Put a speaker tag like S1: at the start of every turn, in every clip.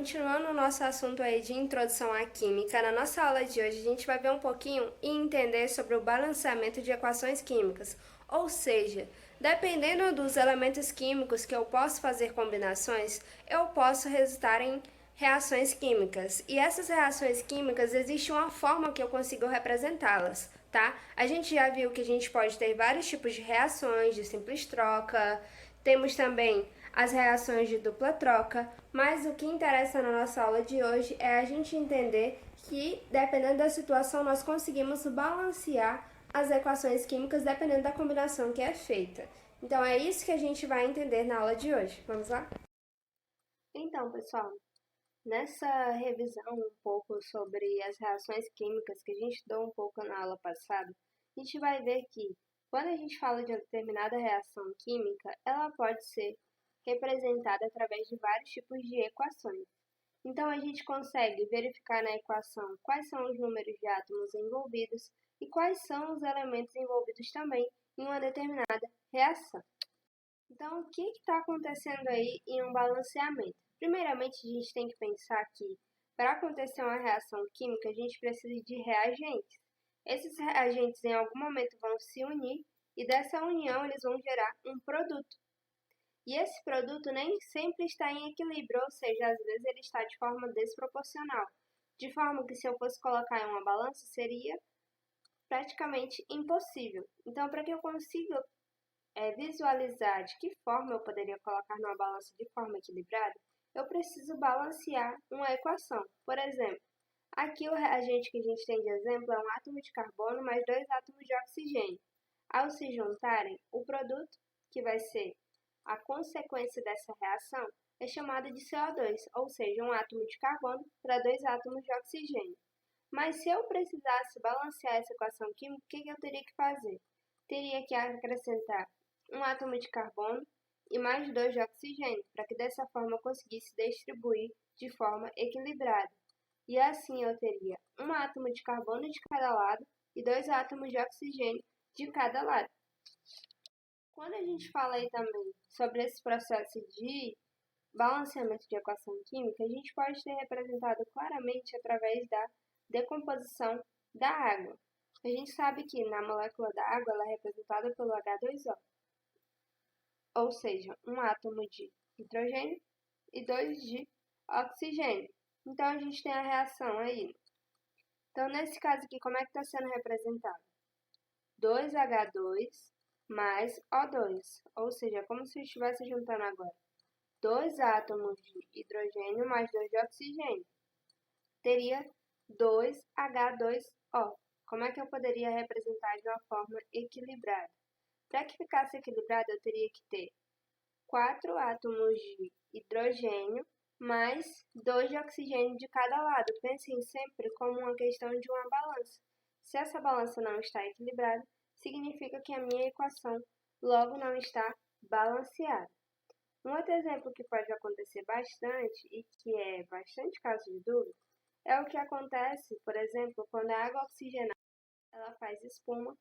S1: continuando o nosso assunto aí de introdução à química, na nossa aula de hoje a gente vai ver um pouquinho e entender sobre o balanceamento de equações químicas, ou seja, dependendo dos elementos químicos que eu posso fazer combinações, eu posso resultar em reações químicas. E essas reações químicas, existe uma forma que eu consigo representá-las, tá? A gente já viu que a gente pode ter vários tipos de reações, de simples troca, temos também as reações de dupla troca, mas o que interessa na nossa aula de hoje é a gente entender que, dependendo da situação, nós conseguimos balancear as equações químicas dependendo da combinação que é feita. Então, é isso que a gente vai entender na aula de hoje. Vamos lá? Então, pessoal, nessa revisão um pouco sobre as reações químicas que a gente estudou um pouco na aula passada, a gente vai ver que, quando a gente fala de uma determinada reação química, ela pode ser representada através de vários tipos de equações. Então, a gente consegue verificar na equação quais são os números de átomos envolvidos e quais são os elementos envolvidos também em uma determinada reação. Então, o que está acontecendo aí em um balanceamento? Primeiramente, a gente tem que pensar que, para acontecer uma reação química, a gente precisa de reagentes. Esses reagentes, em algum momento, vão se unir e dessa união eles vão gerar um produto. E esse produto nem sempre está em equilíbrio, ou seja, às vezes ele está de forma desproporcional. De forma que se eu fosse colocar em uma balança, seria praticamente impossível. Então, para que eu consiga visualizar de que forma eu poderia colocar numa balança de forma equilibrada, eu preciso balancear uma equação. Por exemplo, aqui o reagente que a gente tem de exemplo é um átomo de carbono mais dois átomos de oxigênio. Ao se juntarem, o produto, que vai ser a consequência dessa reação, é chamada de CO2, ou seja, um átomo de carbono para dois átomos de oxigênio. Mas se eu precisasse balancear essa equação química, o que eu teria que fazer? Teria que acrescentar um átomo de carbono e mais dois de oxigênio, para que dessa forma eu conseguisse distribuir de forma equilibrada. E assim eu teria um átomo de carbono de cada lado e dois átomos de oxigênio de cada lado. Quando a gente fala aí também sobre esse processo de balanceamento de equação química, a gente pode ter representado claramente através da decomposição da água. A gente sabe que na molécula da água ela é representada pelo H2O, ou seja, um átomo de hidrogênio e dois de oxigênio. Então a gente tem a reação aí. Então nesse caso aqui, como é que está sendo representado? 2H2 mais O2, ou seja, é como se eu estivesse juntando agora dois átomos de hidrogênio mais dois de oxigênio. Teria 2H2O. Como é que eu poderia representar de uma forma equilibrada? Para que ficasse equilibrado, eu teria que ter 4 átomos de hidrogênio mais 2 de oxigênio de cada lado. Pensem sempre como uma questão de uma balança. Se essa balança não está equilibrada, significa que a minha equação logo não está balanceada. Um outro exemplo que pode acontecer bastante e que é bastante caso de dúvida é o que acontece, por exemplo, quando a água oxigenada ela faz espuma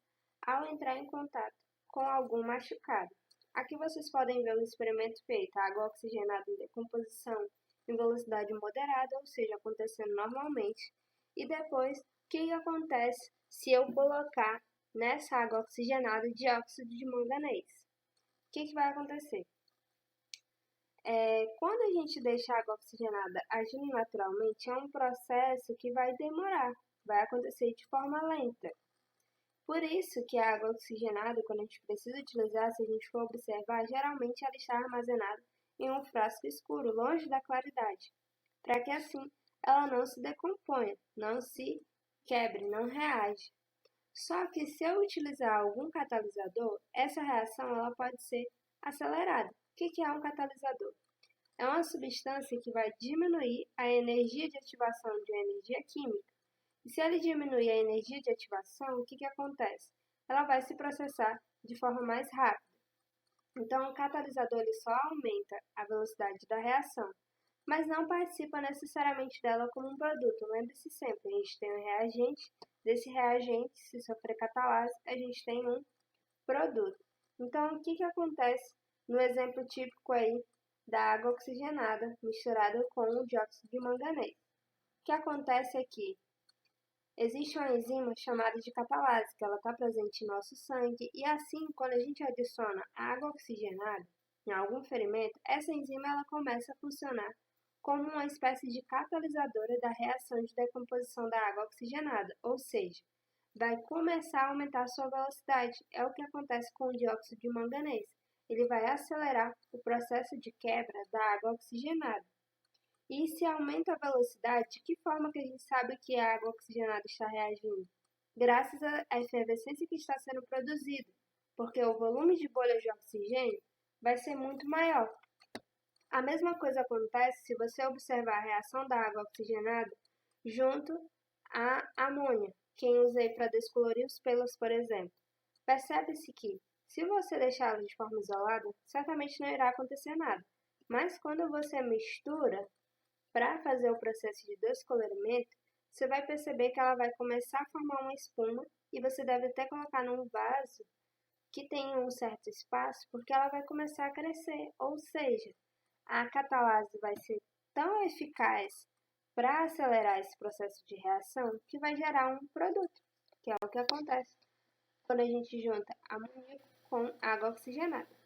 S1: ao entrar em contato com algum machucado. Aqui vocês podem ver um experimento feito, a água oxigenada em decomposição em velocidade moderada, ou seja, acontecendo normalmente. E depois, o que acontece se eu colocar nessa água oxigenada dióxido de manganês? O que vai acontecer? Quando a gente deixa a água oxigenada agindo naturalmente, é um processo que vai demorar, vai acontecer de forma lenta. Por isso que a água oxigenada, quando a gente precisa utilizar, se a gente for observar, geralmente ela está armazenada em um frasco escuro, longe da claridade, para que assim ela não se decomponha, não se quebre, não reage. Só que se eu utilizar algum catalisador, essa reação ela pode ser acelerada. O que é um catalisador? É uma substância que vai diminuir a energia de ativação de uma energia química. E se ele diminuir a energia de ativação, o que acontece? Ela vai se processar de forma mais rápida. Então, o catalisador ele só aumenta a velocidade da reação, mas não participa necessariamente dela como um produto. Lembre-se sempre, a gente tem um reagente, desse reagente, se sofrer catalase, a gente tem um produto. Então, o que acontece no exemplo típico aí da água oxigenada misturada com o dióxido de manganês. O que acontece é que existe uma enzima chamada de catalase, que ela está presente em nosso sangue, e assim, quando a gente adiciona água oxigenada em algum ferimento, essa enzima ela começa a funcionar como uma espécie de catalisadora da reação de decomposição da água oxigenada, ou seja, vai começar a aumentar a sua velocidade. É o que acontece com o dióxido de manganês. Ele vai acelerar o processo de quebra da água oxigenada. E se aumenta a velocidade, de que forma que a gente sabe que a água oxigenada está reagindo? Graças à efervescência que está sendo produzida, porque o volume de bolhas de oxigênio vai ser muito maior. A mesma coisa acontece se você observar a reação da água oxigenada junto à amônia, que eu usei para descolorir os pelos, por exemplo. Percebe-se que, se você deixá-la de forma isolada, certamente não irá acontecer nada. Mas quando você mistura para fazer o processo de descolorimento, você vai perceber que ela vai começar a formar uma espuma e você deve até colocar num vaso que tenha um certo espaço, porque ela vai começar a crescer, ou seja, a catalase vai ser tão eficaz para acelerar esse processo de reação que vai gerar um produto, que é o que acontece quando a gente junta amoníaco com água oxigenada.